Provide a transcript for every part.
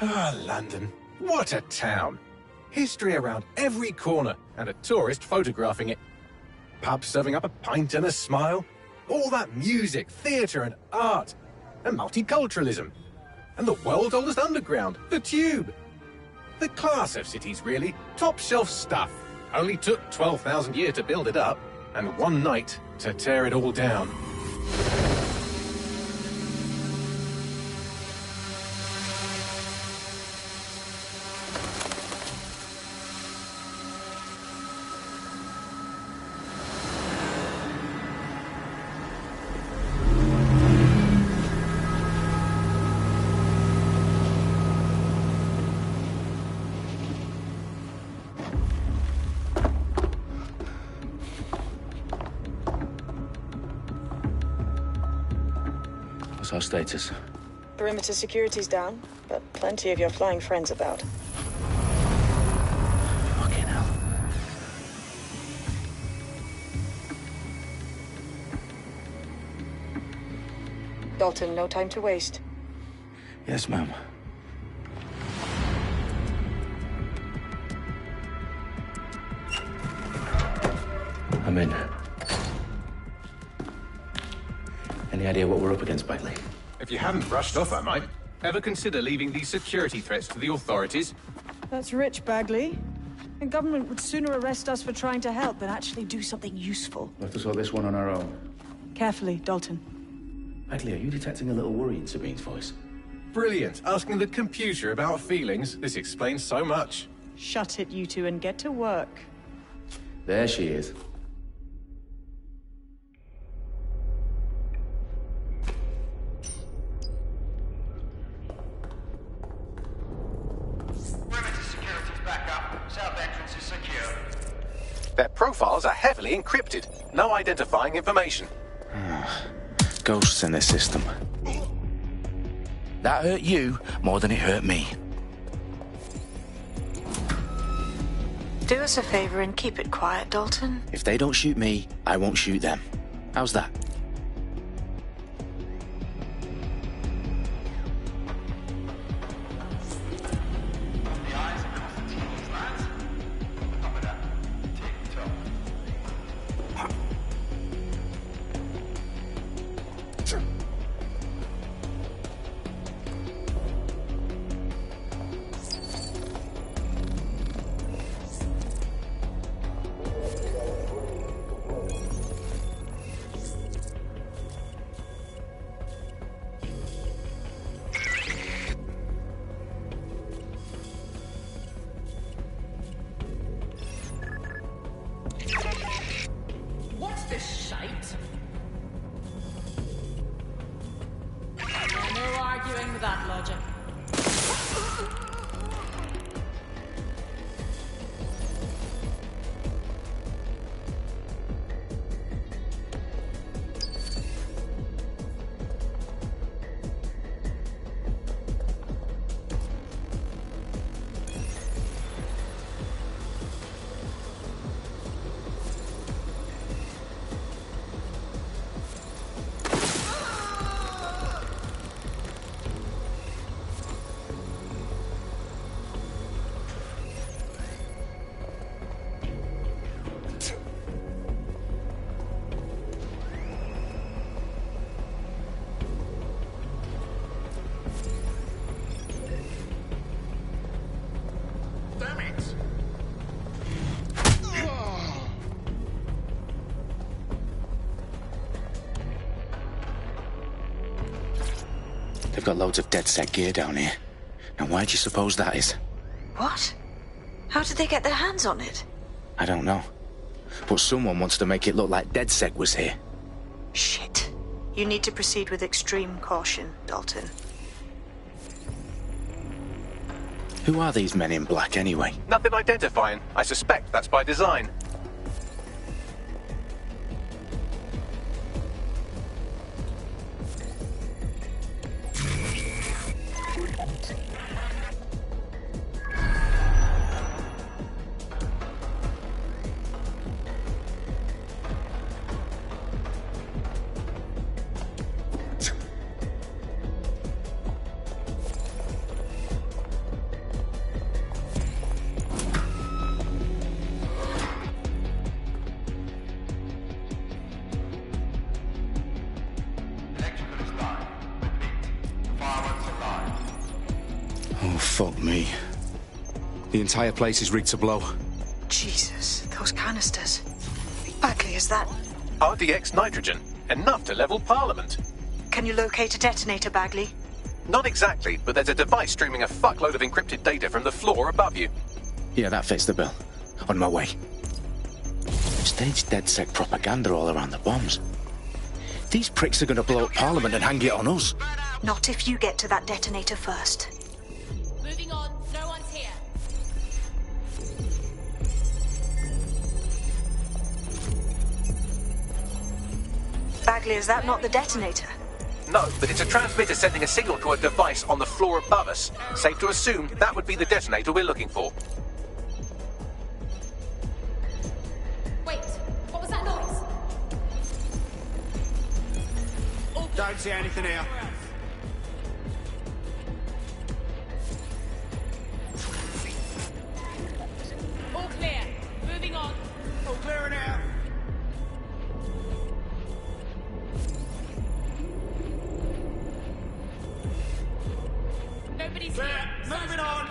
Ah, London. What a town. History around every corner, and a tourist photographing it. Pubs serving up a pint and a smile. All that music, theatre and art. And multiculturalism. And the world's oldest underground, the Tube. The class of cities, really. Top shelf stuff. Only took 12,000 years to build it up, and one night to tear it all down. What's our status? Perimeter security's down, but plenty of your flying friends about. Fucking hell. Dalton, no time to waste. Yes, ma'am. I'm in. Any idea what we're up against, Bagley? If you haven't brushed off, I might. Ever consider leaving these security threats to the authorities? That's rich, Bagley. The government would sooner arrest us for trying to help than actually do something useful. We'll have to sort this one on our own. Carefully, Dalton. Bagley, are you detecting a little worry in Sabine's voice? Brilliant. Asking the computer about feelings. This explains so much. Shut it, you two, and get to work. There she is. Their profiles are heavily encrypted. No identifying information. Ghosts in this system. That hurt you more than it hurt me. Do us a favor and keep it quiet, Dalton. If they don't shoot me, I won't shoot them. How's that? What's this shite? No arguing with that logic. They've got loads of DedSec gear down here. Now why do you suppose that is? What? How did they get their hands on it? I don't know. But someone wants to make it look like DedSec was here. Shit. You need to proceed with extreme caution, Dalton. Who are these men in black anyway? Nothing identifying. I suspect that's by design. Fuck me. The entire place is rigged to blow. Jesus, those canisters. Bagley, is that... RDX nitrogen. Enough to level Parliament. Can you locate a detonator, Bagley? Not exactly, but there's a device streaming a fuckload of encrypted data from the floor above you. Yeah, that fits the bill. On my way. Staged DedSec propaganda all around the bombs. These pricks are going to blow up Parliament and hang it on us. Not if you get to that detonator first. Moving on. No one's here. Bagley, is that not the detonator? No, but it's a transmitter sending a signal to a device on the floor above us. Safe to assume that would be the detonator we're looking for. Wait, what was that noise? Don't see anything here. All clear. Moving on. All clearing out. Nobody's Clear. here. Moving on.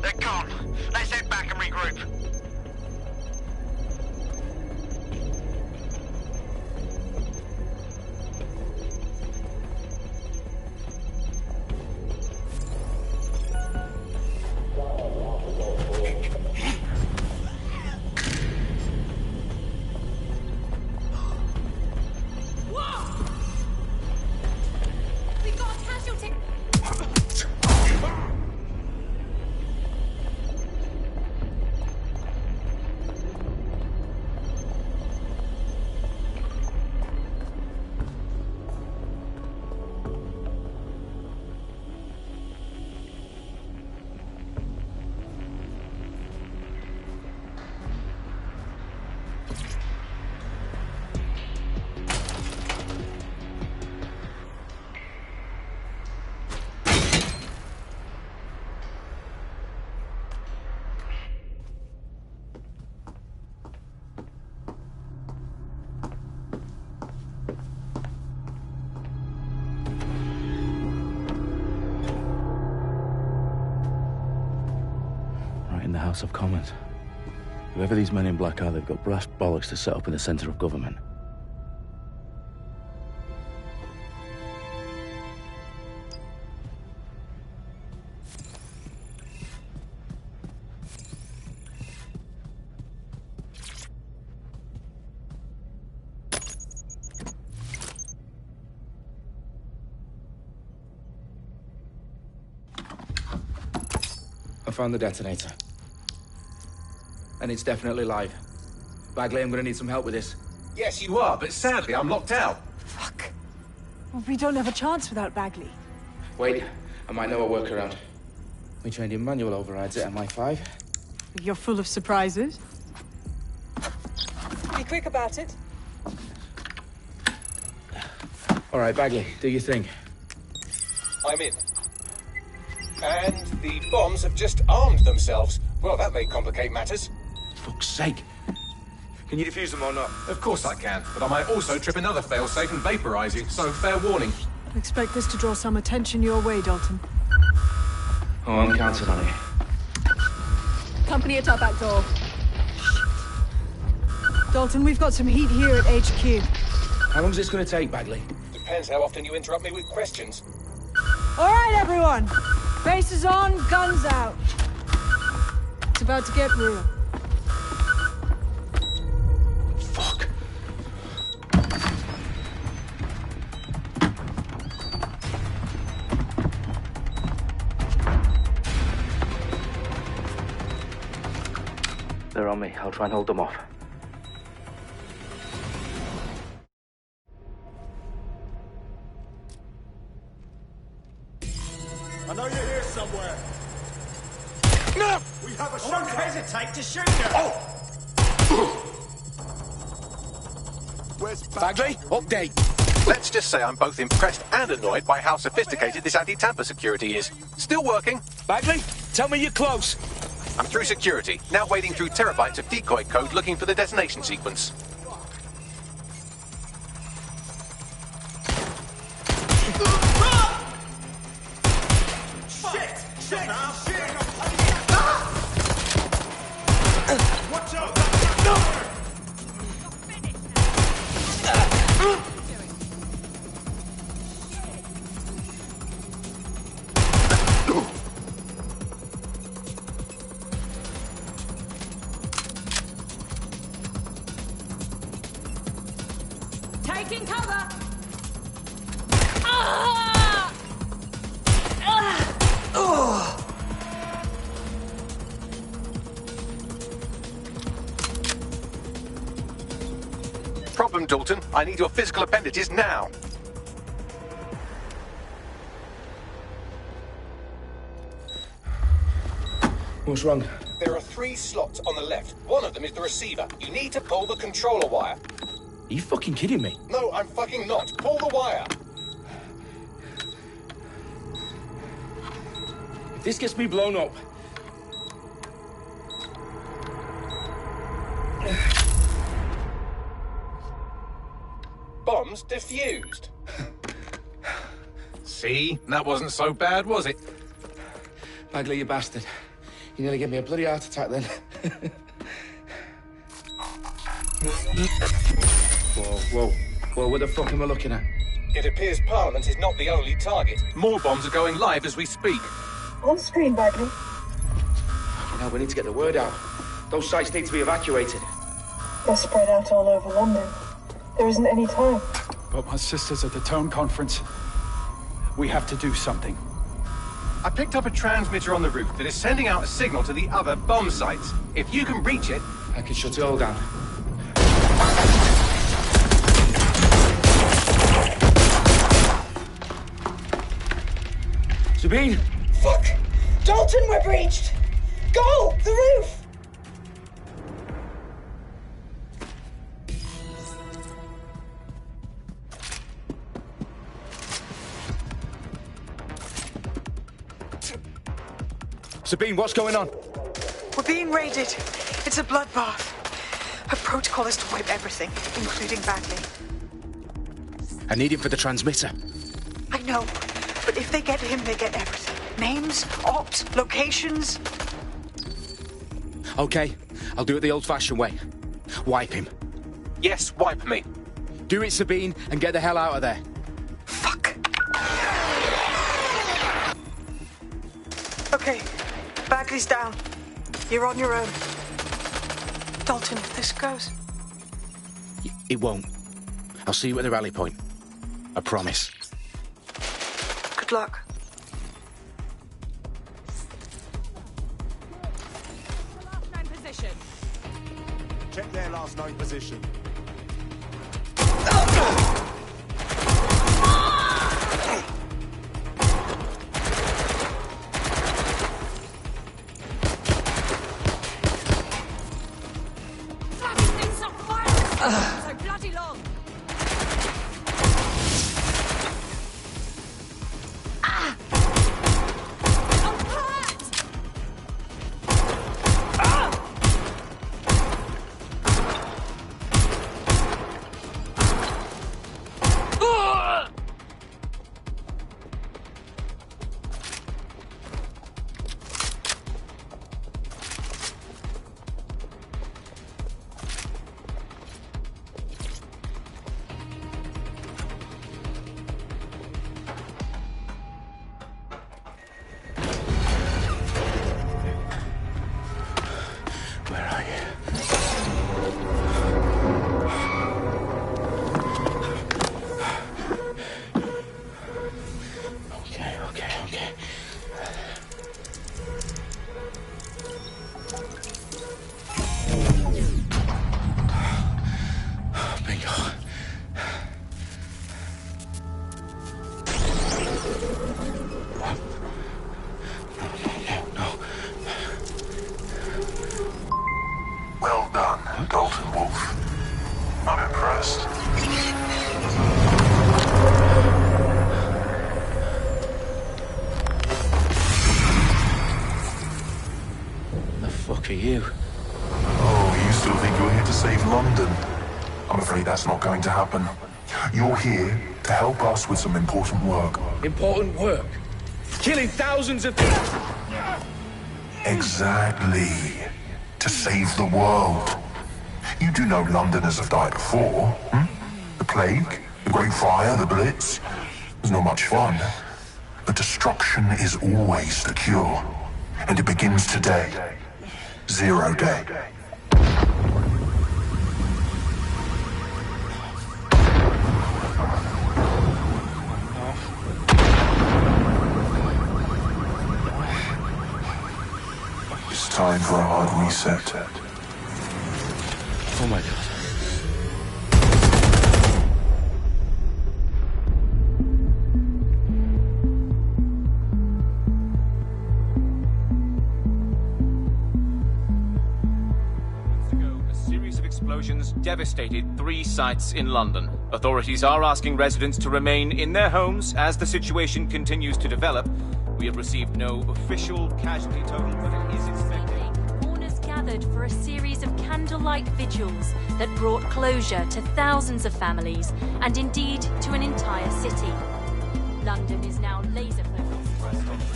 They're gone. Let's head back and regroup. We've got a casualty. Right in the House of Commons. Whoever these men in black are, they've got brass bollocks to set up in the centre of government. I found the detonator. And it's definitely live. Bagley, I'm gonna need some help with this. Yes, you are, but sadly I'm locked out. Fuck. Well, we don't have a chance without Bagley. Wait, I might know a workaround. We trained in manual overrides at MI5. You're full of surprises. Be quick about it. All right, Bagley, do your thing. I'm in. And the bombs have just armed themselves. Well, that may complicate matters. Fuck's sake. Can you defuse them or not? Of course I can, but I might also trip another failsafe and vaporize you, so fair warning. Expect this to draw some attention your way, Dalton. Oh, I'm counting on it. Company at our back door. Dalton, we've got some heat here at HQ. How long is this gonna take, Bagley? Depends how often you interrupt me with questions. All right, everyone. Faces on, guns out. It's about to get real. Fuck. They're on me. I'll try and hold them off. I know you're here somewhere. No! We have a shotgun. Don't hesitate to shoot you. Oh! Where's Bagley, update. Let's just say I'm both impressed and annoyed by how sophisticated this anti-tamper security is. Still working. Bagley, tell me you're close. I'm through security, now wading through terabytes of decoy code looking for the detonation sequence. Shit! Shit! Shit! Watch out! Taking cover! Problem, Dalton. I need your physical appendages now. What's wrong? There are 3 slots on the left. One of them is the receiver. You need to pull the controller wire. Are you fucking kidding me? No, I'm fucking not. Pull the wire. If this gets me blown up... Bombs defused. See? That wasn't so bad, was it? Bagley, you bastard. You nearly gave me a bloody heart attack then. Whoa. What the fuck am I looking at? It appears Parliament is not the only target. More bombs are going live as we speak. On screen, Bagley. Now we need to get the word out. Those sites need to be evacuated. They're spread out all over London. There isn't any time. But my sister's at the town conference. We have to do something. I picked up a transmitter on the roof that is sending out a signal to the other bomb sites. If you can reach it... I can shut it all down. Sabine! Fuck! Dalton, we're breached! Go! The roof! Sabine, what's going on? We're being raided. It's a bloodbath. Her protocol is to wipe everything, including Bagley. I need him for the transmitter. I know, but if they get him, they get everything. Names, ops, locations. Okay, I'll do it the old-fashioned way. Wipe him. Yes, wipe me. Do it, Sabine, and get the hell out of there. Fuck. Okay, Bagley's down. You're on your own. Dalton, if this goes... It won't. I'll see you at the rally point. I promise. Good luck. Last known position. Check their last known position. Bloody things stop firing so bloody long. Where are you? Okay. Bingo. No. Well done, Dalton Wolf. I'm impressed. The fuck are you? Oh, you still think you're here to save London? I'm afraid that's not going to happen. You're here to help us with some important work. Important work? Killing thousands of people? Exactly. To save the world. You do know Londoners have died before, hmm? The Plague, the Great Fire, the Blitz. It's not much fun. But destruction is always the cure. And it begins today. Zero Day. It's time for a hard reset. Oh my God. Explosions devastated 3 sites in London. Authorities are asking residents to remain in their homes as the situation continues to develop. We have received no official casualty total, but it is expected. Mourners gathered for a series of candlelight vigils that brought closure to thousands of families and indeed to an entire city. London is now laser-focused.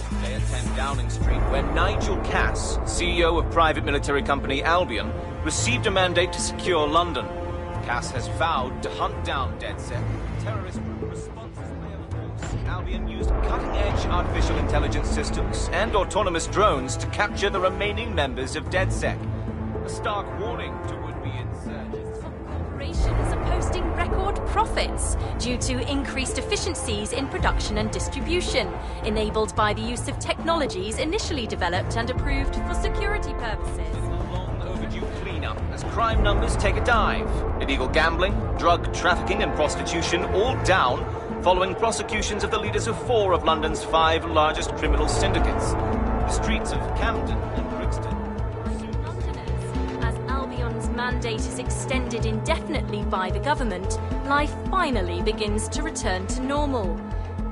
Today at 10 Downing Street, where Nigel Cass, CEO of private military company Albion, received a mandate to secure London. Cass has vowed to hunt down DedSec. Terrorist responses play of course. Albion used cutting-edge artificial intelligence systems and autonomous drones to capture the remaining members of DedSec. A stark warning to would-be insurgents. Corporations are posting record profits due to increased efficiencies in production and distribution, enabled by the use of technologies initially developed and approved for security purposes. As crime numbers take a dive. Illegal gambling, drug trafficking and prostitution all down following prosecutions of the leaders of 4 of London's 5 largest criminal syndicates. The streets of Camden and Brixton. Londoners, as Albion's mandate is extended indefinitely by the government, life finally begins to return to normal.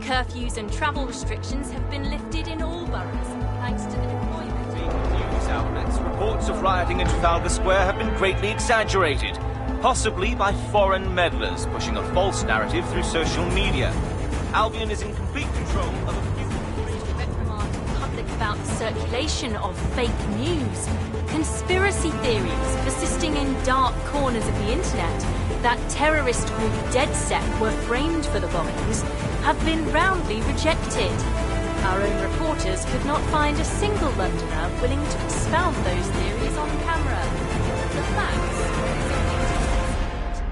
Curfews and travel restrictions have been lifted in all boroughs, thanks to the deployment. News outlets, reports of rioting in Trafalgar Square have been greatly exaggerated, possibly by foreign meddlers pushing a false narrative through social media. Albion is in complete control of a few reprimand the public about the circulation of fake news, conspiracy theories persisting in dark corners of the internet that terrorist group DedSec were framed for the bombings have been roundly rejected. Our own reporters could not find a single Londoner willing to expound those theories on camera. The facts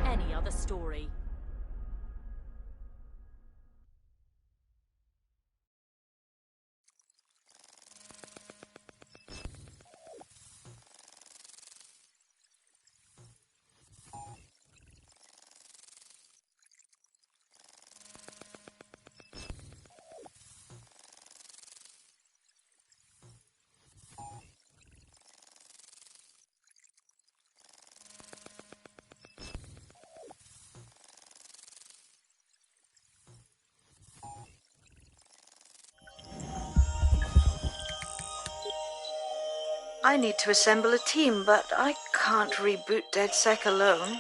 simply any other story. I need to assemble a team, but I can't reboot DedSec alone.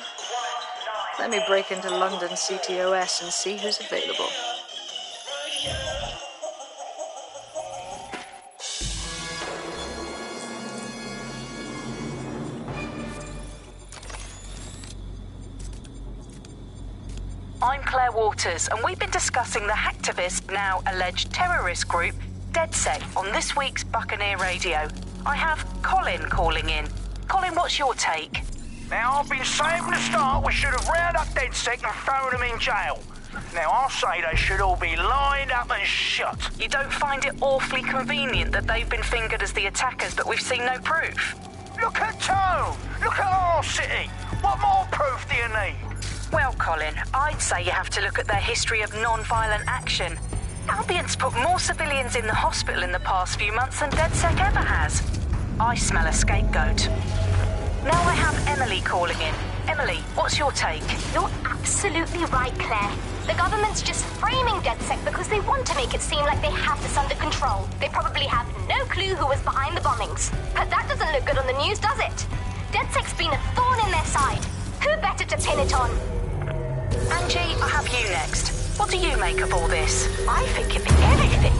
Let me break into London CTOS and see who's available. I'm Claire Waters, and we've been discussing the hacktivist, now alleged terrorist group, DedSec, on this week's Buccaneer Radio. I have Colin calling in. Colin, what's your take? Now, I've been saying from the start we should have rounded up DedSec and thrown them in jail. Now, I'll say they should all be lined up and shot. You don't find it awfully convenient that they've been fingered as the attackers, but we've seen no proof? Look at Tone! Look at our city! What more proof do you need? Well, Colin, I'd say you have to look at their history of non-violent action. Albion's put more civilians in the hospital in the past few months than DedSec ever has. I smell a scapegoat. Now I have Emily calling in. Emily, what's your take? You're absolutely right, Claire. The government's just framing DedSec because they want to make it seem like they have this under control. They probably have no clue who was behind the bombings. But that doesn't look good on the news, does it? DedSec's been a thorn in their side. Who better to pin it on? And G, I have you next. What do you make of all this? I think if anything,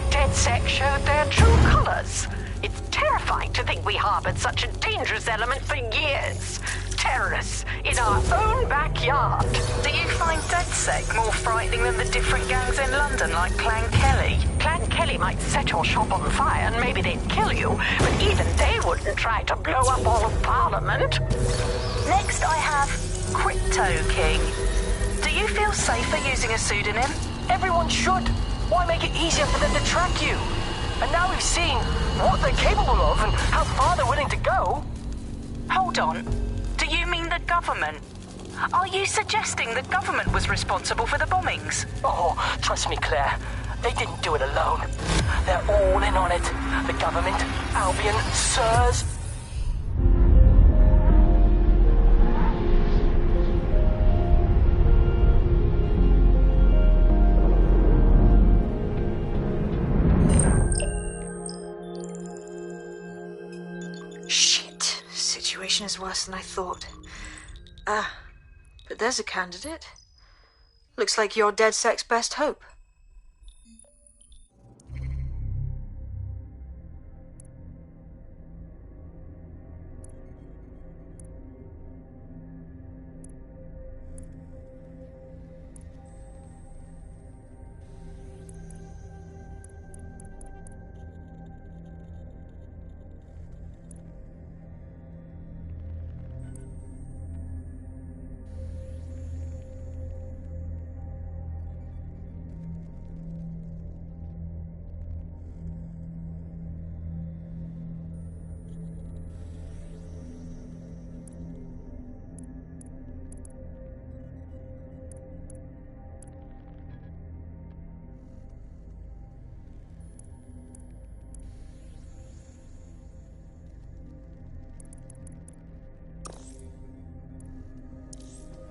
DedSec showed their true colors. It's terrifying to think we harbored such a dangerous element for years. Terrorists in our own backyard. Do you find DedSec more frightening than the different gangs in London, like Clan Kelly? Clan Kelly might set your shop on fire and maybe they'd kill you, but even they wouldn't try to blow up all of Parliament. Next I have Crypto King. Do you feel safer using a pseudonym? Everyone should. Why make it easier for them to track you? And now we've seen what they're capable of and how far they're willing to go. Hold on. Do you mean the government? Are you suggesting the government was responsible for the bombings? Oh, trust me, Claire. They didn't do it alone. They're all in on it. The government, Albion, SIRS. Shit. Situation is worse than I thought. But there's a candidate. Looks like you're DedSec's best hope.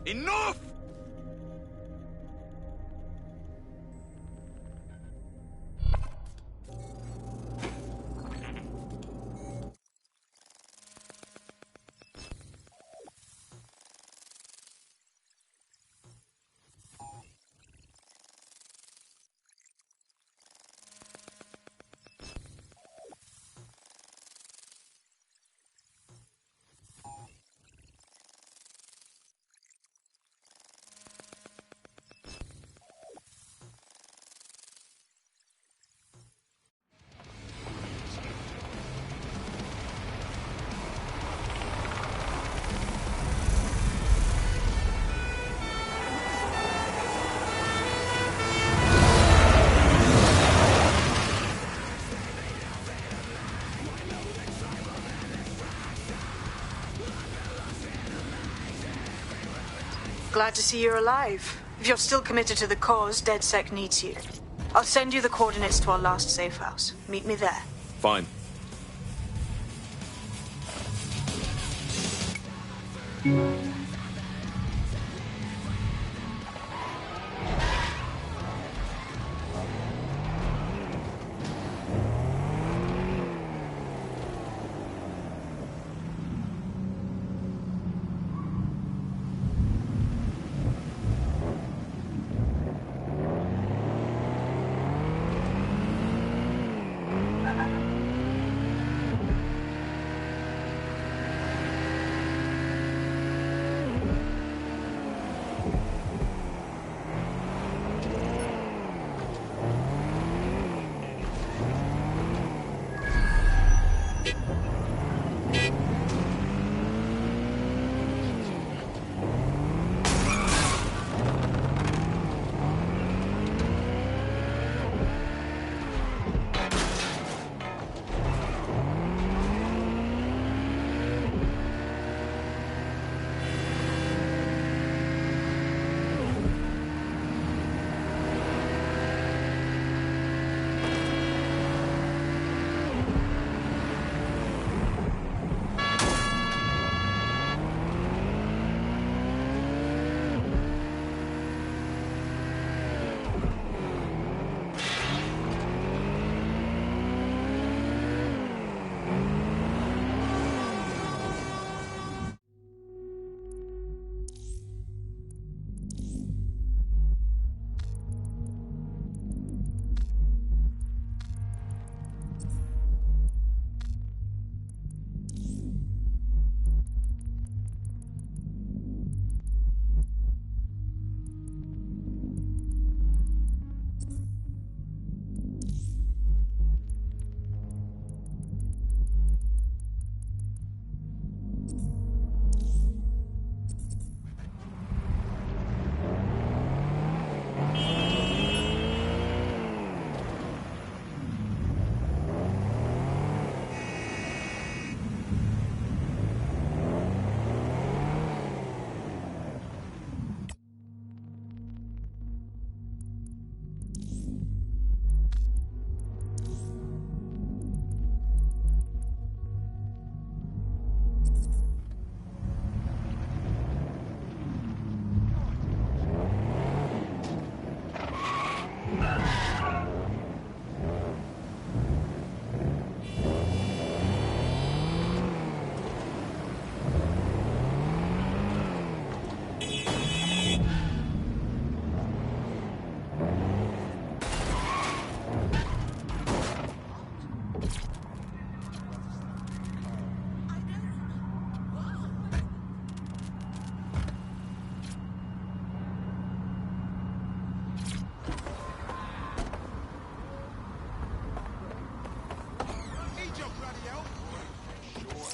Enough! Glad to see you're alive. If you're still committed to the cause, DedSec needs you. I'll send you the coordinates to our last safe house. Meet me there. Fine.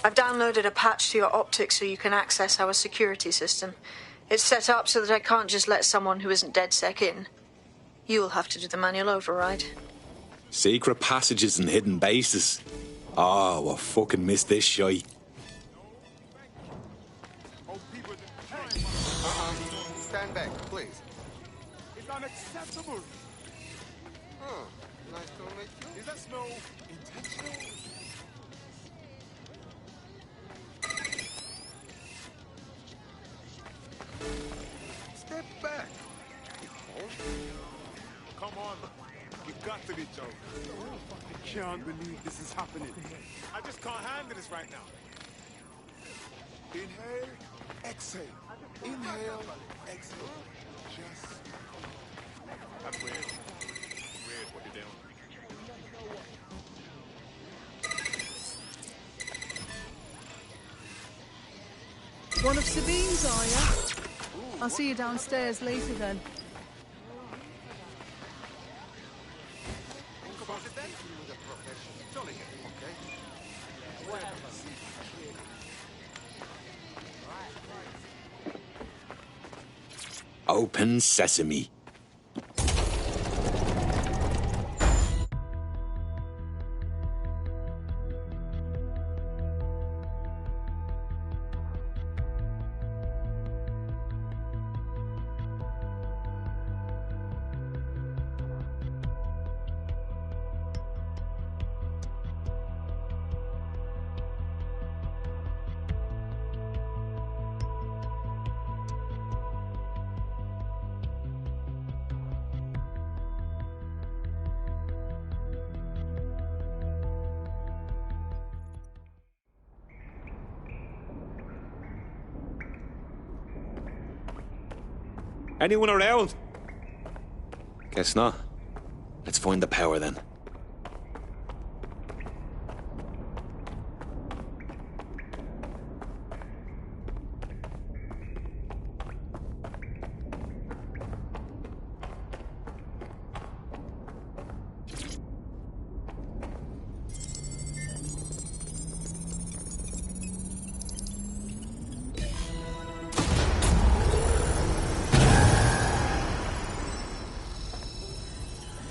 I've downloaded a patch to your optics so you can access our security system. It's set up so that I can't just let someone who isn't DedSec in. You'll have to do the manual override. Secret passages and hidden bases. Oh, I fucking missed this shite. Stand back, please. It's unacceptable. Oh, nice to meet you. Is that smell intentional? Step back. Come on. You got to be joking. I can't believe this is happening. I just can't handle this right now. Inhale, exhale. Inhale, exhale. Just. That's weird. Weird what you're doing. One of Sabine's, are you? I'll see you downstairs later then. Open sesame. Anyone around? Guess not. Let's find the power then.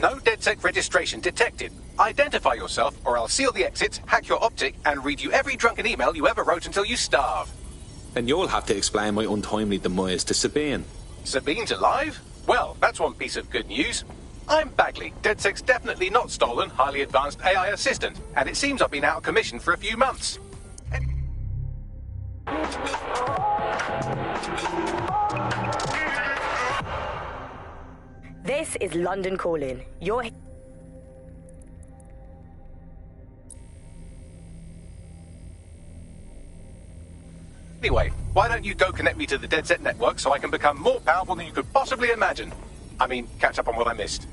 No DedSec registration detected. Identify yourself, or I'll seal the exits, hack your optic, and read you every drunken email you ever wrote until you starve. And you'll have to explain my untimely demise to Sabine. Sabine's alive? Well, that's one piece of good news. I'm Bagley, DedSec's definitely not stolen, highly advanced AI assistant, and it seems I've been out of commission for a few months. This is London Calling. You're... Anyway, why don't you go connect me to the DedSec network so I can become more powerful than you could possibly imagine? I mean, catch up on what I missed.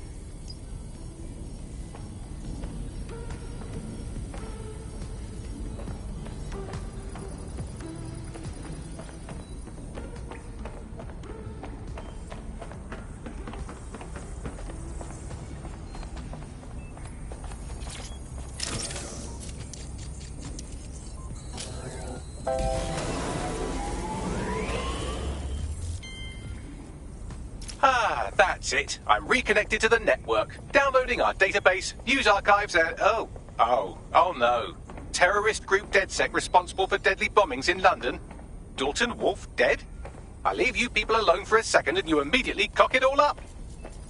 That's it. I'm reconnected to the network, downloading our database, news archives, and oh no. Terrorist group DedSec responsible for deadly bombings in London. Dalton Wolf dead? I leave you people alone for a second and you immediately cock it all up.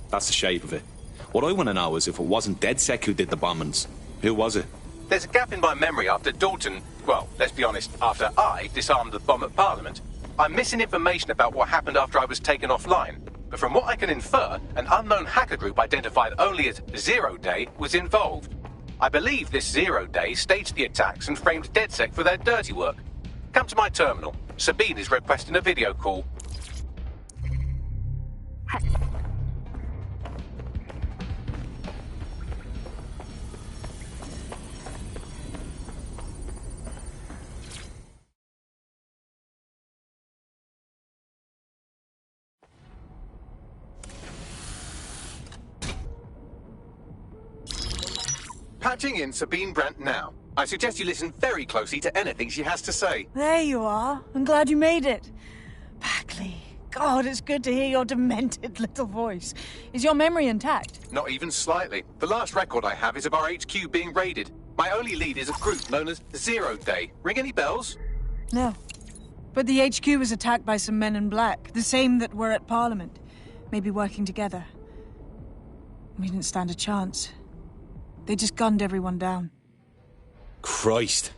That's the shape of it. What I want to know is if it wasn't DedSec who did the bombings, who was it? There's a gap in my memory after Dalton, well, let's be honest, after I disarmed the bomb at Parliament. I'm missing information about what happened after I was taken offline. But from what I can infer, an unknown hacker group identified only as Zero Day was involved. I believe this Zero Day staged the attacks and framed DedSec for their dirty work. Come to my terminal. Sabine is requesting a video call. Patching in Sabine Brandt now. I suggest you listen very closely to anything she has to say. There you are. I'm glad you made it. Packley. God, it's good to hear your demented little voice. Is your memory intact? Not even slightly. The last record I have is of our HQ being raided. My only lead is a group known as Zero Day. Ring any bells? No. But the HQ was attacked by some men in black, the same that were at Parliament. Maybe working together. We didn't stand a chance. They just gunned everyone down. Christ.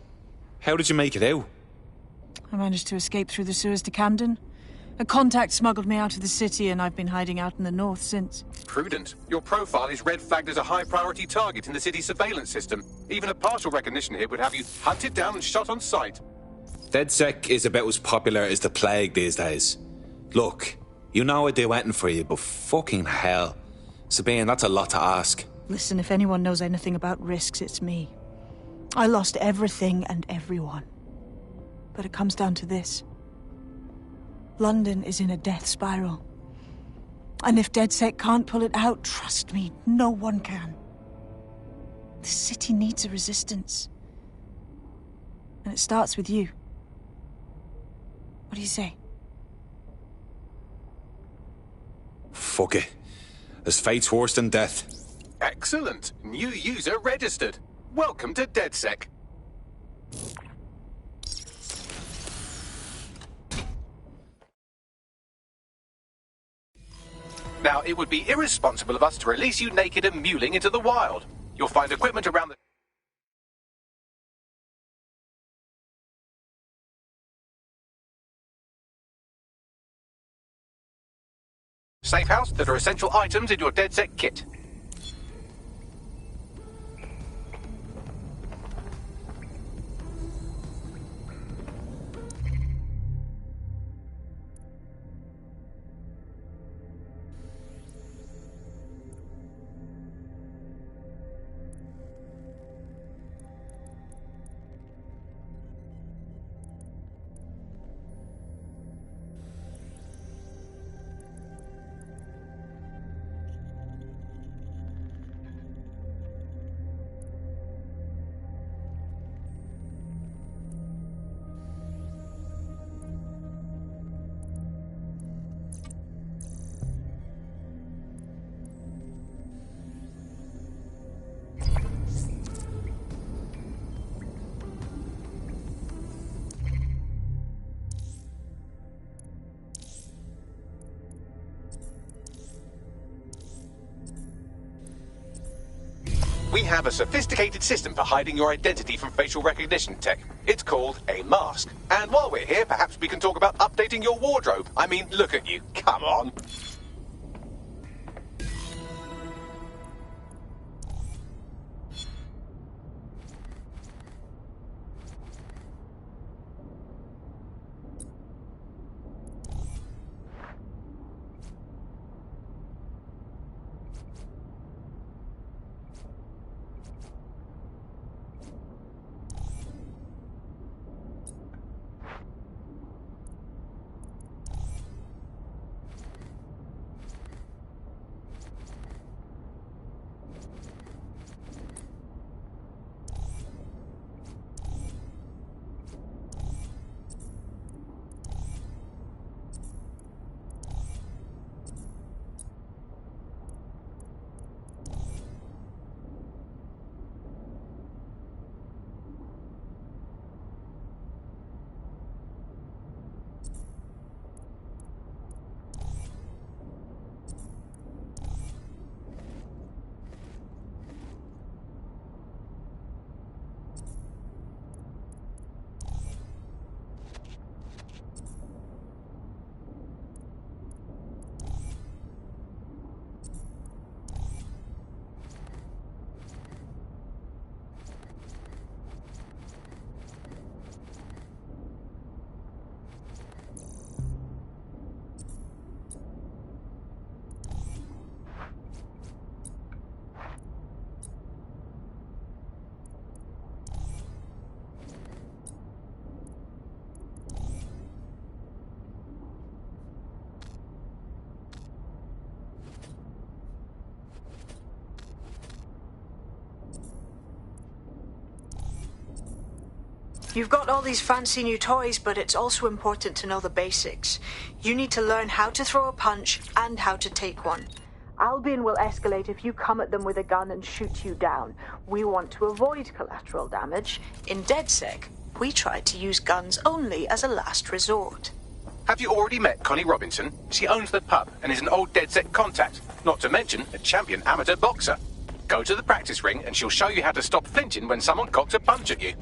How did you make it out? I managed to escape through the sewers to Camden. A contact smuggled me out of the city, and I've been hiding out in the north since. Prudent. Your profile is red flagged as a high-priority target in the city's surveillance system. Even a partial recognition hit would have you hunted down and shot on sight. DedSec is about as popular as the plague these days. Look, you know I'd do anything for you, but fucking hell. Sabine, that's a lot to ask. Listen, if anyone knows anything about risks, it's me. I lost everything and everyone. But it comes down to this. London is in a death spiral. And if DedSec can't pull it out, trust me, no one can. The city needs a resistance. And it starts with you. What do you say? Fuck it. As fate's worse than death. Excellent. New user registered. Welcome to DedSec. Now, it would be irresponsible of us to release you naked and mewling into the wild. You'll find equipment around the... safe house that are essential items in your DedSec kit. We have a sophisticated system for hiding your identity from facial recognition tech. It's called a mask. And while we're here, perhaps we can talk about updating your wardrobe. I mean, look at you. Come on. You've got all these fancy new toys, but it's also important to know the basics. You need to learn how to throw a punch and how to take one. Albion will escalate if you come at them with a gun and shoot you down. We want to avoid collateral damage. In DedSec, we try to use guns only as a last resort. Have you already met Connie Robinson? She owns the pub and is an old DedSec contact, not to mention a champion amateur boxer. Go to the practice ring and she'll show you how to stop flinching when someone cocks a punch at you.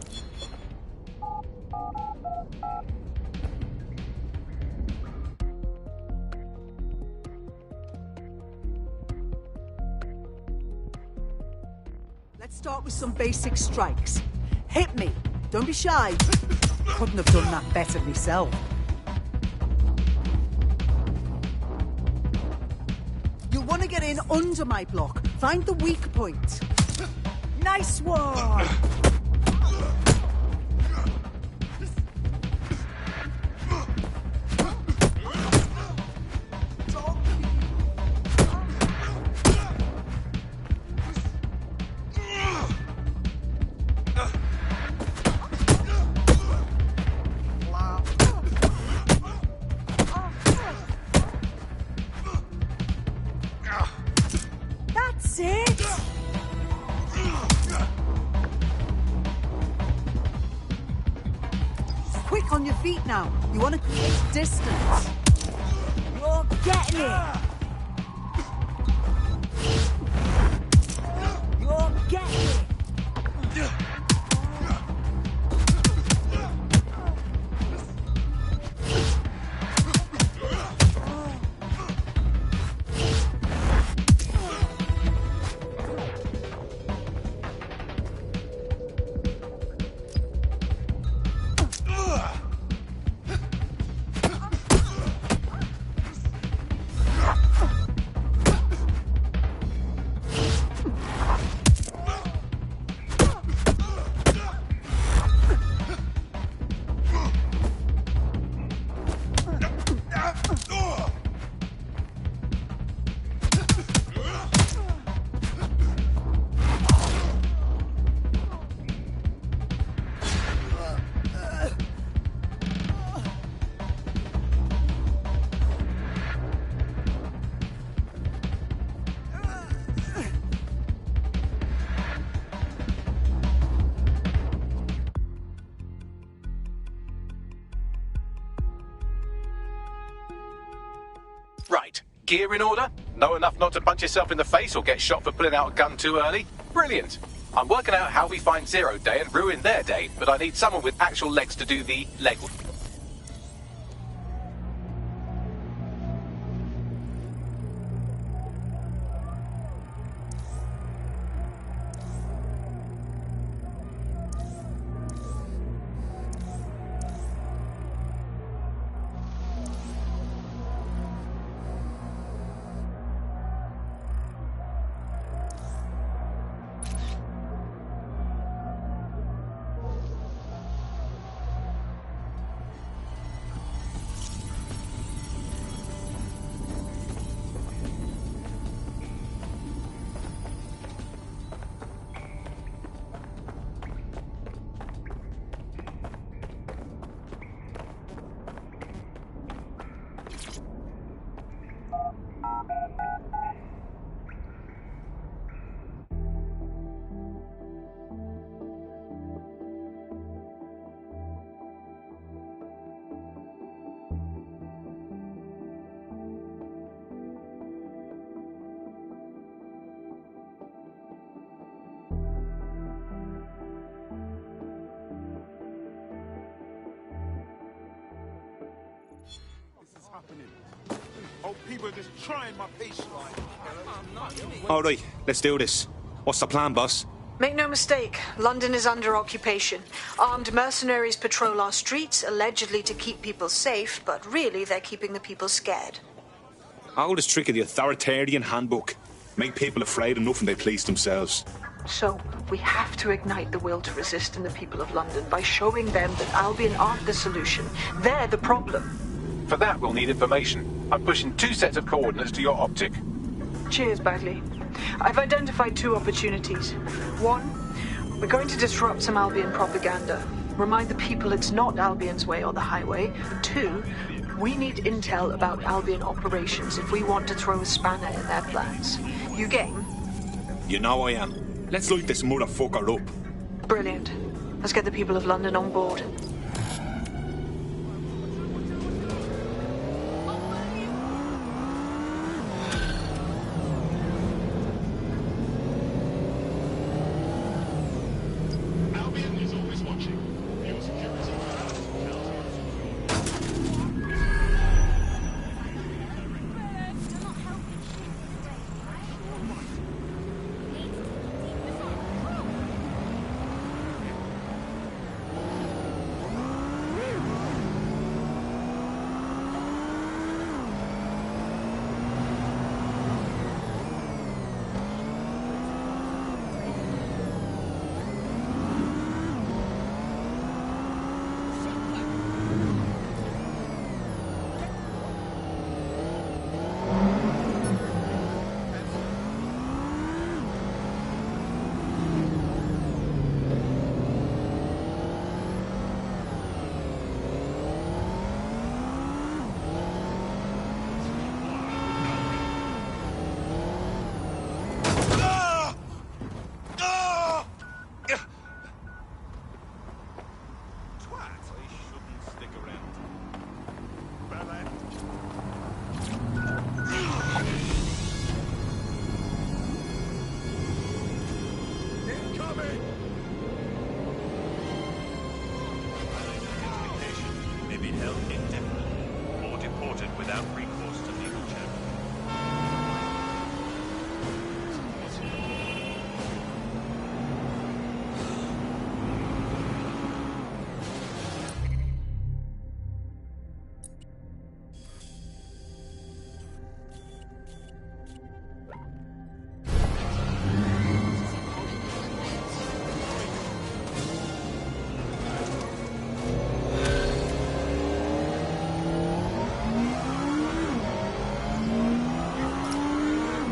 Let's start with some basic strikes. Hit me. Don't be shy. Couldn't have done that better myself. You'll want to get in under my block. Find the weak point. Nice one! That's it! Quick on your feet now. You want to create distance. You're getting it! You're getting it! Right. Gear in order? Know enough not to punch yourself in the face or get shot for pulling out a gun too early? Brilliant. I'm working out how we find Zero Day and ruin their day, but I need someone with actual legs to do the leg. Oh, people are just trying my patience. All right, let's do this. What's the plan, boss? Make no mistake, London is under occupation. Armed mercenaries patrol our streets, allegedly to keep people safe, but really they're keeping the people scared. Oldest trick of the authoritarian handbook. Make people afraid enough and they police themselves. So, we have to ignite the will to resist in the people of London by showing them that Albion aren't the solution. They're the problem. For that, we'll need information. I'm pushing 2 sets of coordinates to your optic. Cheers, Bagley. I've identified 2 opportunities. 1, we're going to disrupt some Albion propaganda. Remind the people it's not Albion's way or the highway. 2, we need intel about Albion operations if we want to throw a spanner in their plans. You game? You know I am. Let's light this motherfucker up. Brilliant. Let's get the people of London on board.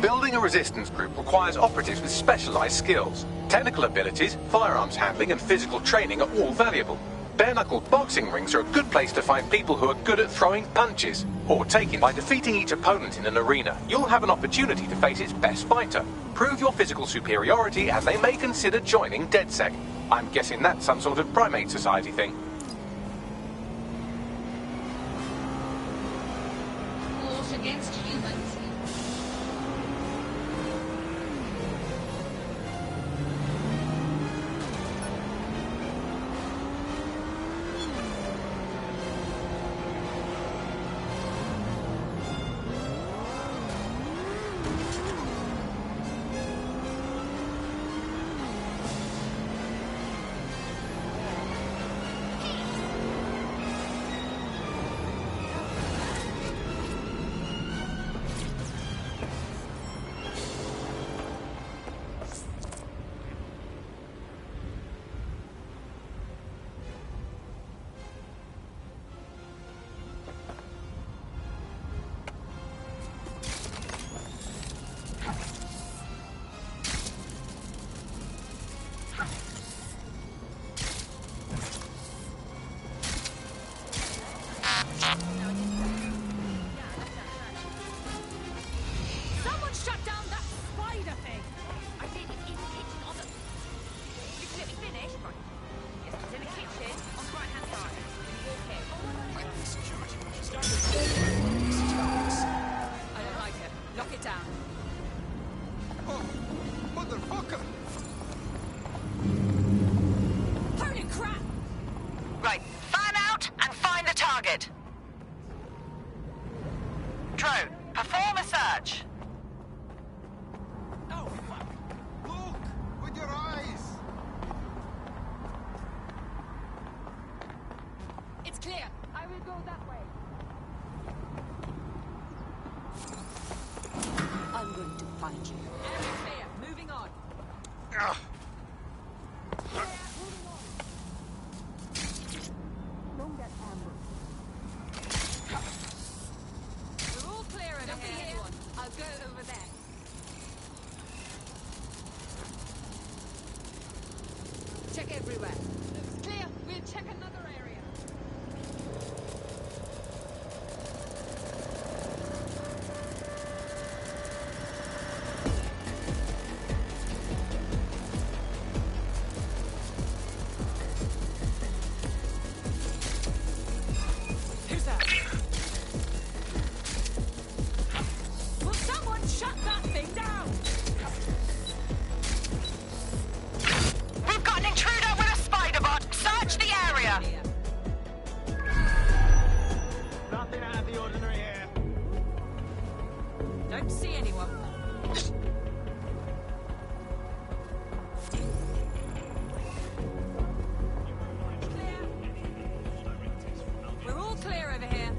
Building a resistance group requires operatives with specialized skills. Technical abilities, firearms handling, and physical training are all valuable. Bare-knuckle boxing rings are a good place to find people who are good at throwing punches, or taking. By defeating each opponent in an arena, you'll have an opportunity to face its best fighter. Prove your physical superiority, and they may consider joining DedSec. I'm guessing that's some sort of primate society thing. Wars against humans. Someone shut down that spider thing! I did it in the kitchen on the... You clearly finished? Right. Yes, it's in the kitchen on the right-hand side. Walk in. I don't like it. Lock it down. Oh, motherfucker! Holy crap! Right, fan out and find the target. Drone, perform a search. Oh, fuck! Look! With your eyes! It's clear. I will go that way. I'm going to find you. Area clear. Moving on. Don't get ambushed. We're all clear over here. I'll go over there. Check everywhere. Looks clear. We'll check. Don't see anyone. We're all clear over here.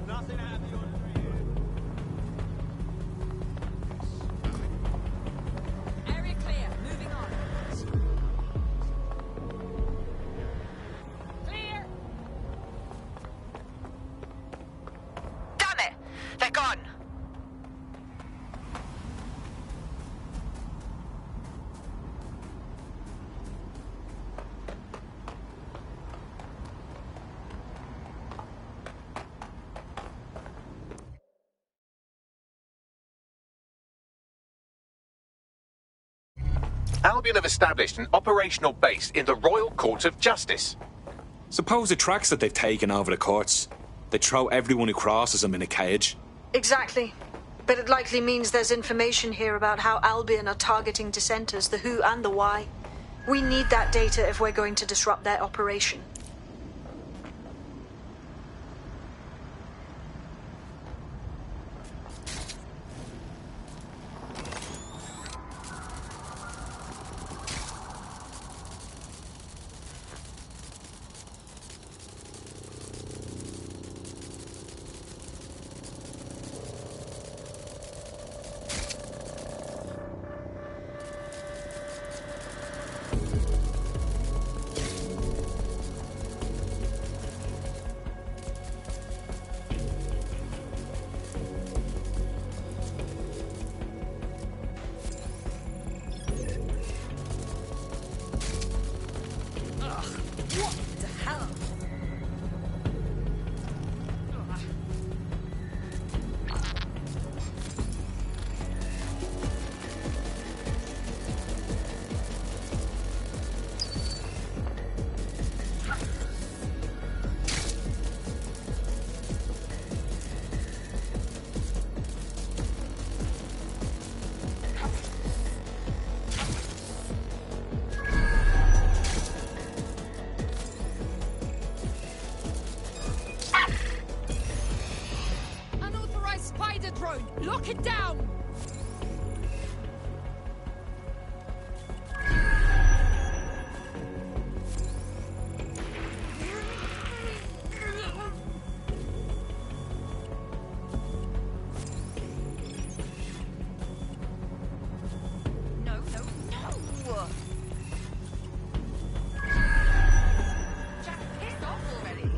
Nothing out of the ordinary here. Area clear. Moving on. Clear. Damn it! They're gone. Albion have established an operational base in the Royal Court of Justice. Suppose the tracks that they've taken over the courts, they throw everyone who crosses them in a cage. Exactly. But it likely means there's information here about how Albion are targeting dissenters, the who and the why. We need that data if we're going to disrupt their operation. What the hell? Unauthorized spider drone. Lock it down. No. Jack, piss off already.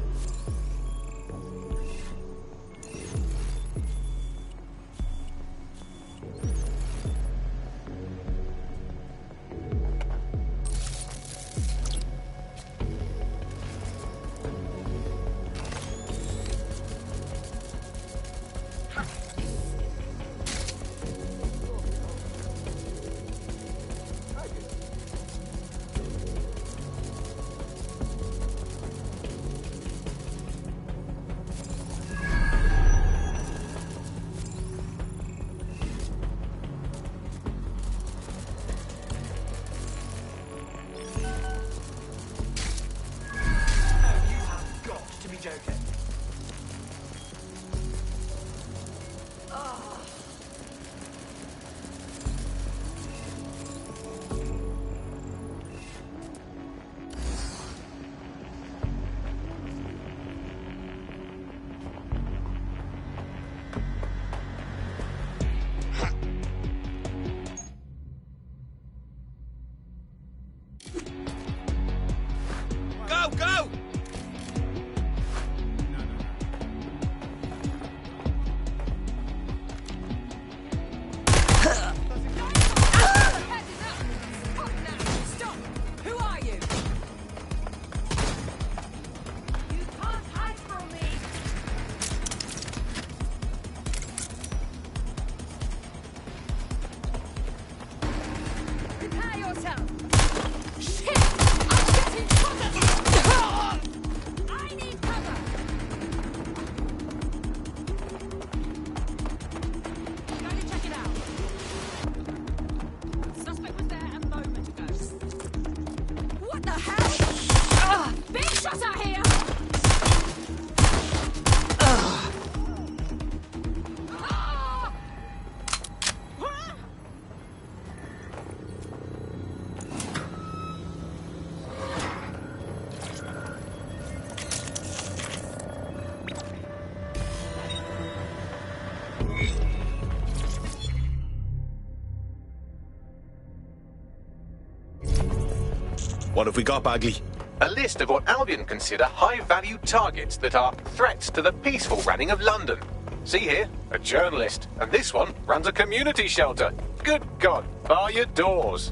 What have we got, Bagley? A list of what Albion consider high-value targets that are threats to the peaceful running of London. See here, a journalist, and this one runs a community shelter. Good God, bar your doors.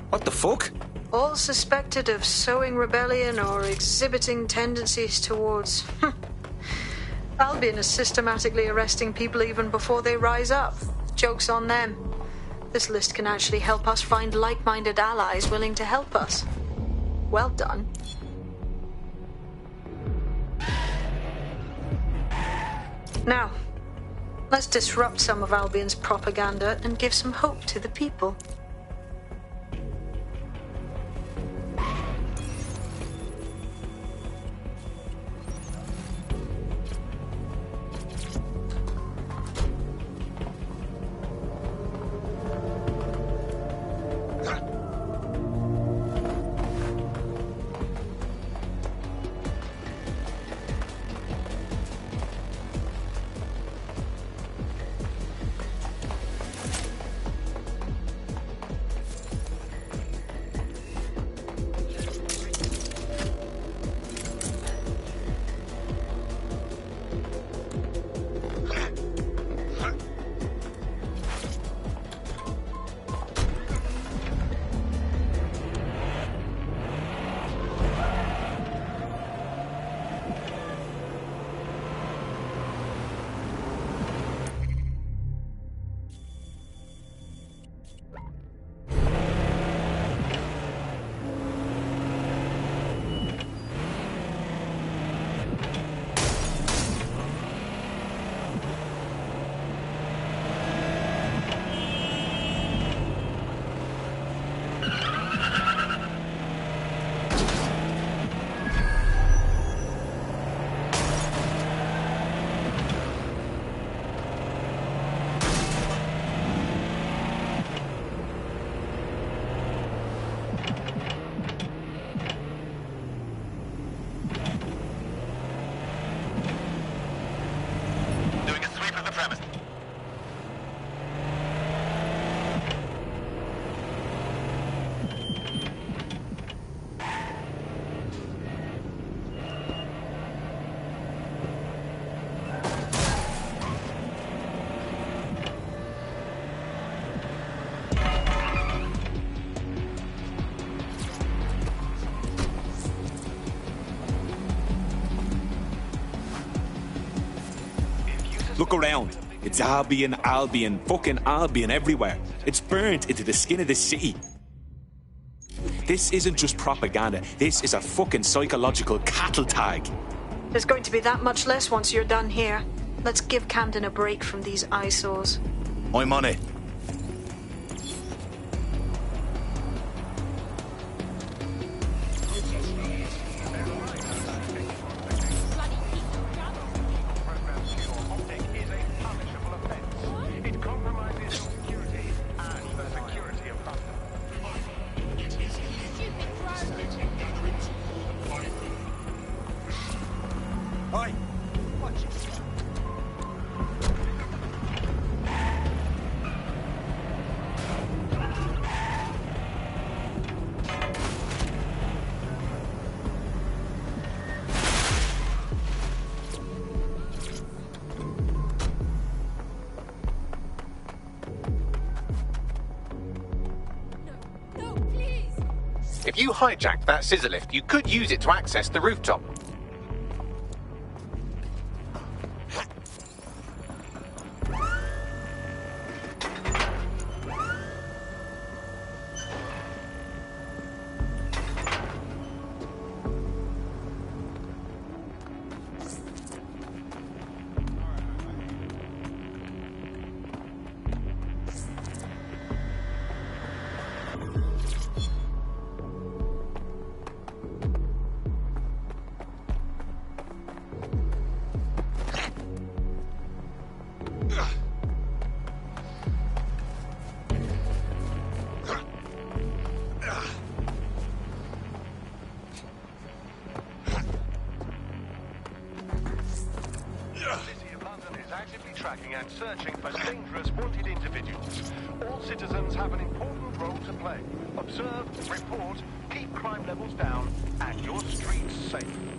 What the fuck? All suspected of sowing rebellion or exhibiting tendencies towards... Albion is systematically arresting people even before they rise up. Joke's on them. This list can actually help us find like-minded allies willing to help us. Well done. Now, let's disrupt some of Albion's propaganda and give some hope to the people. Look around. It's Albion, Albion, fucking Albion everywhere. It's burnt into the skin of the city. This isn't just propaganda. This is a fucking psychological cattle tag. There's going to be that much less once you're done here. Let's give Camden a break from these eyesores. I'm on it. If you hijacked that scissor lift, you could use it to access the rooftop. actively tracking and searching for dangerous wanted individuals. All citizens have an important role to play. Observe, report, keep crime levels down, and your streets safe.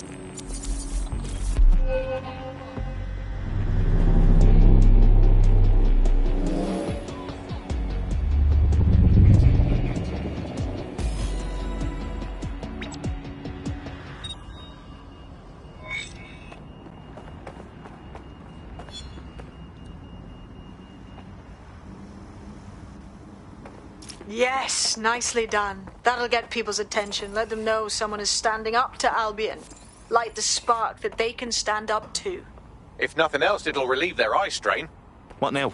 Yes, nicely done. That'll get people's attention. Let them know someone is standing up to Albion. Light the spark that they can stand up to. If nothing else, it'll relieve their eye strain. What now?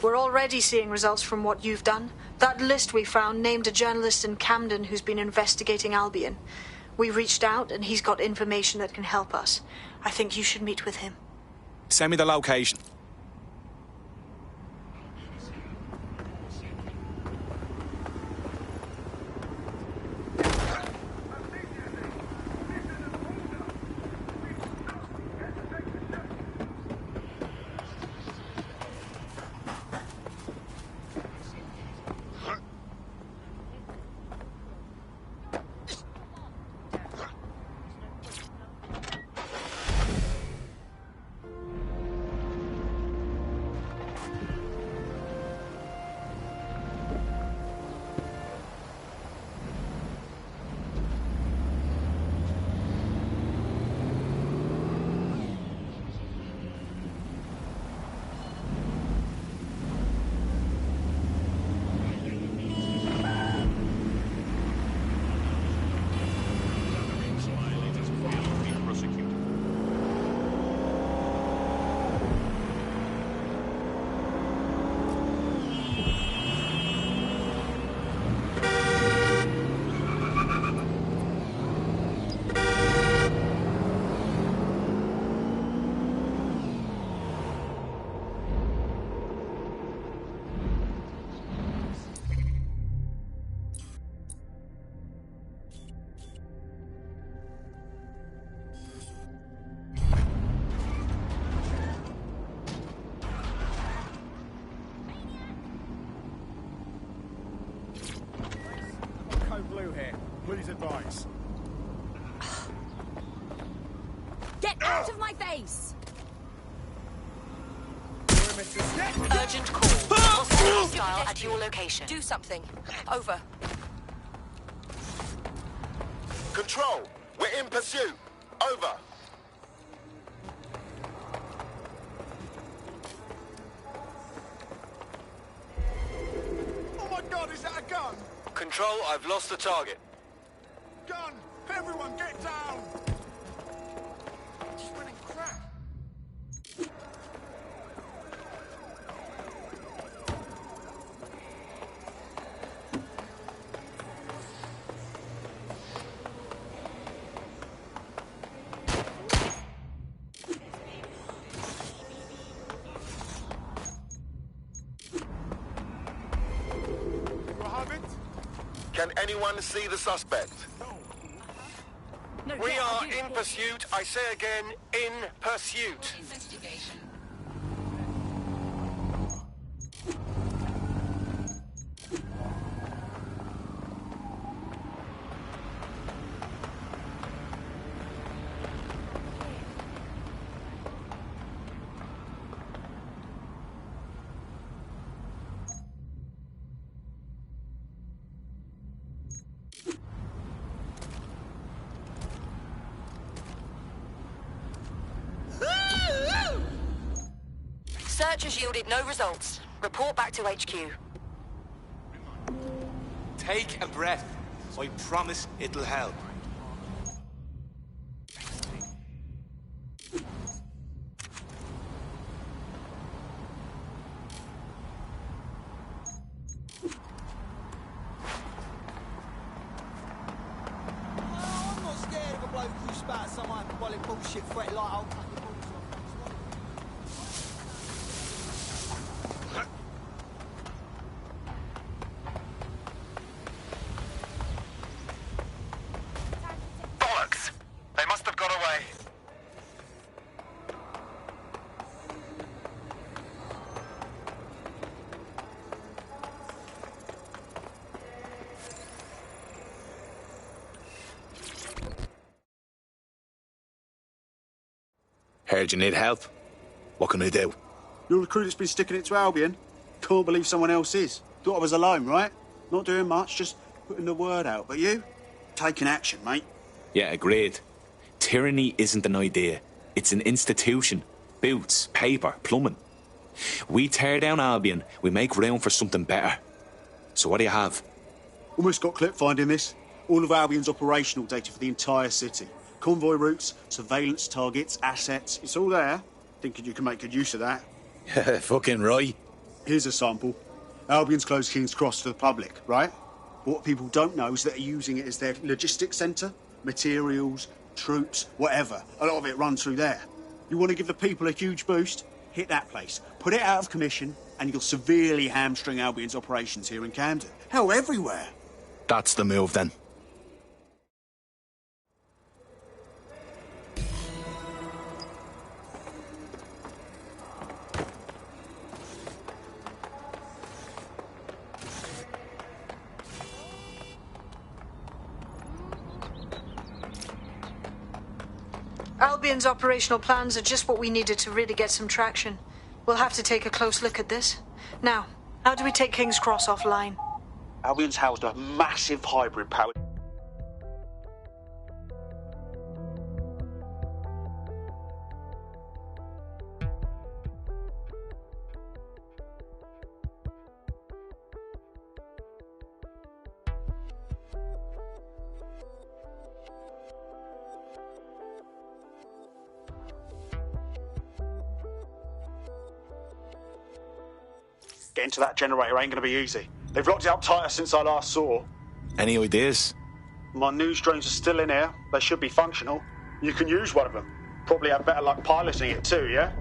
We're already seeing results from what you've done. That list we found named a journalist in Camden who's been investigating Albion. We reached out and he's got information that can help us. I think you should meet with him. Send me the location. Blue here. Please advise. Get out of my face! Urgent call. Hostile at your location. Do something. Over. Control, we're in pursuit. Over. Oh my god, is that a gun? Control, I've lost the target. Gun! Everyone get down! Just running crap. Can anyone see the suspect? No, We yeah, are I do. in pursuit. I say again, in pursuit. Investigation. Search has yielded no results. Report back to HQ. Take a breath. I promise it'll help. I'm not scared of a bloke who spouts some hyperbolic bullshit threat like I'll cut your balls off. Heard you need help. What can we do? You're the crew that's been sticking it to Albion. Can't believe someone else is. Thought I was alone, right? Not doing much, just putting the word out. But you? Taking action, mate. Yeah, agreed. Tyranny isn't an idea. It's an institution. Boots, paper, plumbing. We tear down Albion, we make room for something better. So what do you have? Almost got clip finding this. All of Albion's operational data for the entire city. Convoy routes, surveillance targets, assets. It's all there. Thinking you can make good use of that. Fucking right. Here's a sample. Albion's closed King's Cross to the public, right? What people don't know is that they're using it as their logistics centre. Materials, troops, whatever. A lot of it runs through there. You want to give the people a huge boost? Hit that place. Put it out of commission, and you'll severely hamstring Albion's operations here in Camden. Hell, everywhere. That's the move, then. Albion's operational plans are just what we needed to really get some traction. We'll have to take a close look at this. Now, how do we take King's Cross offline? Albion's housed a massive hybrid power. Getting to that generator ain't going to be easy. They've locked it up tighter since I last saw. Any ideas? My news drones are still in here. They should be functional. You can use one of them. Probably have better luck piloting it too, yeah?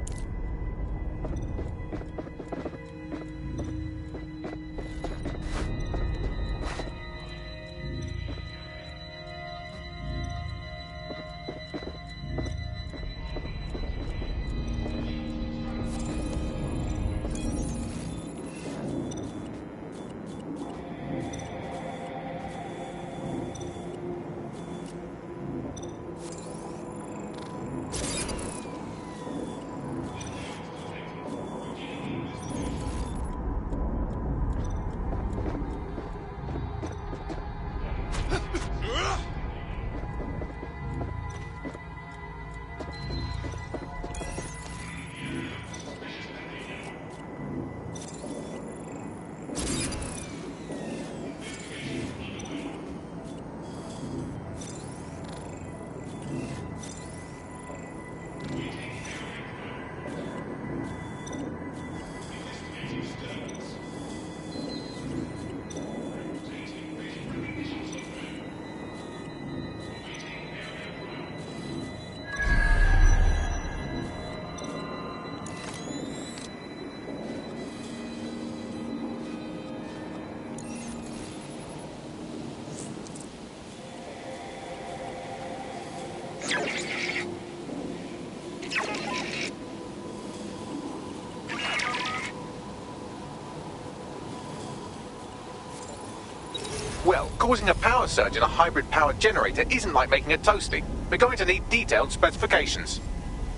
Well, causing a power surge in a hybrid power generator isn't like making a toasty. We're going to need detailed specifications.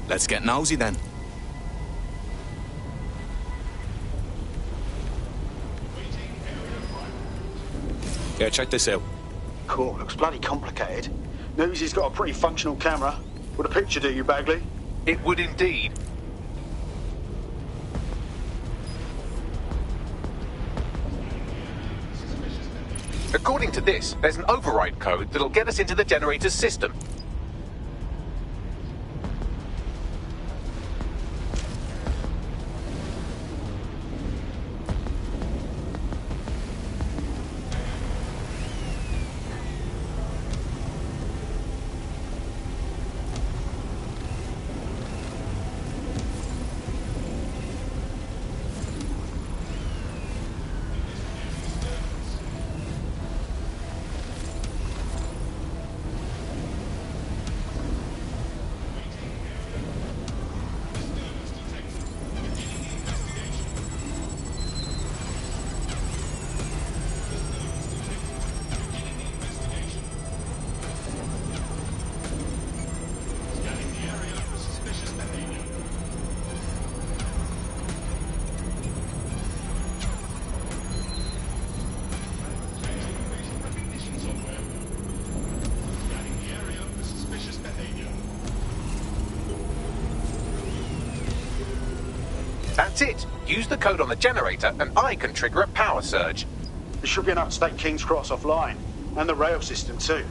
Let's get nosy then. Yeah, check this out. Cool, looks bloody complicated. Newsy's got a pretty functional camera. Would a picture do you, Bagley? It would indeed. According to this, there's an override code that'll get us into the generator's system. That's it. Use the code on the generator and I can trigger a power surge. There should be enough to take King's Cross offline. And the rail system too.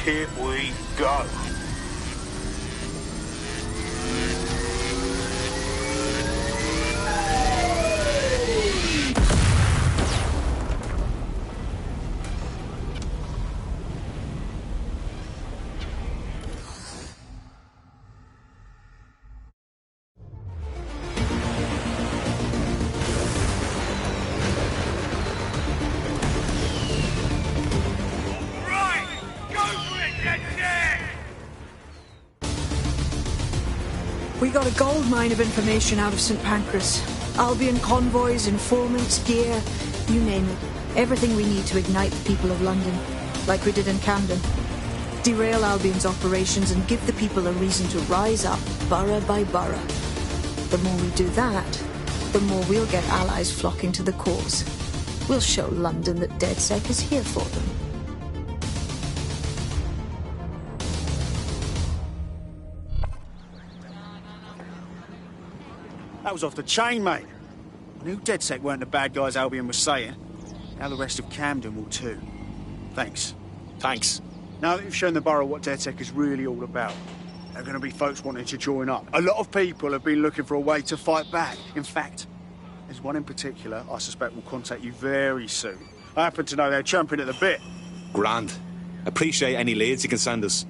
Here we go. We got a gold mine of information out of St. Pancras. Albion convoys, informants, gear, you name it. Everything we need to ignite the people of London, like we did in Camden. Derail Albion's operations and give the people a reason to rise up, borough by borough. The more we do that, the more we'll get allies flocking to the cause. We'll show London that DedSec is here for them. That was off the chain, mate. I knew DedSec weren't the bad guys Albion was saying. Now the rest of Camden will too. Thanks. Thanks. Now that you've shown the borough what DedSec is really all about, there are going to be folks wanting to join up. A lot of people have been looking for a way to fight back. In fact, there's one in particular I suspect will contact you very soon. I happen to know they're champing at the bit. Grand. Appreciate any leads you can send us.